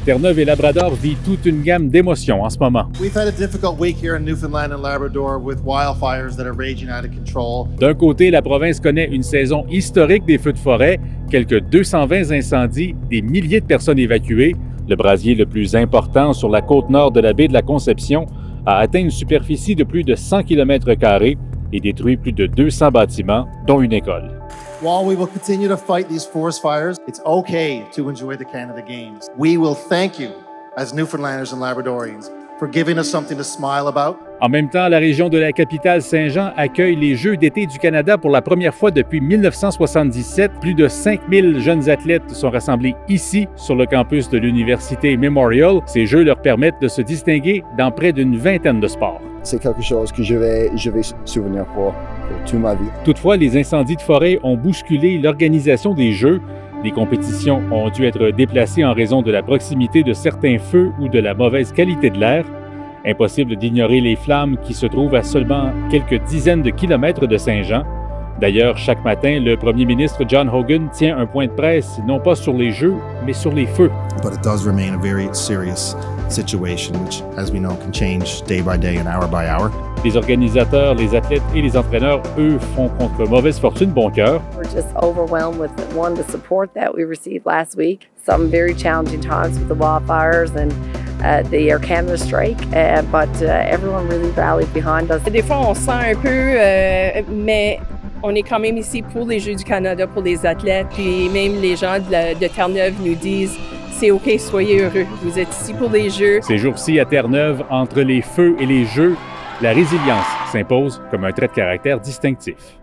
Terre-Neuve et Labrador vit toute une gamme d'émotions en ce moment. We've had a difficult week here in Newfoundland and Labrador with wildfires that are raging out of control. D'un côté, la province connaît une saison historique des feux de forêt, quelques 220 incendies, des milliers de personnes évacuées. Le brasier le plus important sur la côte nord de la baie de la Conception a atteint une superficie de plus de 100 km² et détruit plus de 200 bâtiments, dont une école. While we will continue to fight these forest fires, it's okay to enjoy the Canada Games. We will thank you as Newfoundlanders and Labradorians for giving us something to smile about. En même temps, la région de la capitale Saint-Jean accueille les Jeux d'été du Canada pour la première fois depuis 1977. Plus de 5000 jeunes athlètes sont rassemblés ici, sur le campus de l'Université Memorial. Ces Jeux leur permettent de se distinguer dans près d'une vingtaine de sports. C'est quelque chose que je vais souvenir pour toute ma vie. Toutefois, les incendies de forêt ont bousculé l'organisation des Jeux. Des compétitions ont dû être déplacées en raison de la proximité de certains feux ou de la mauvaise qualité de l'air. Impossible d'ignorer les flammes qui se trouvent à seulement quelques dizaines de kilomètres de Saint-Jean. D'ailleurs, chaque matin, le premier ministre John Hogan tient un point de presse, non pas sur les Jeux, mais sur les feux. But it does remain a very serious situation, which, as we know, can change day by day and hour by hour. Les organisateurs, les athlètes et les entraîneurs, eux, font contre mauvaise fortune bon cœur. We're just overwhelmed with the support that we received last week. Some very challenging times with the wildfires and the Air Canada strike, but everyone really rallied behind us. Des fois, on se sent un peu, mais on est quand même ici pour les Jeux du Canada, pour les athlètes, puis même les gens de Terre-Neuve nous disent c'est OK, soyez heureux, vous êtes ici pour les Jeux. Ces jours-ci à Terre-Neuve, entre les feux et les Jeux, la résilience s'impose comme un trait de caractère distinctif.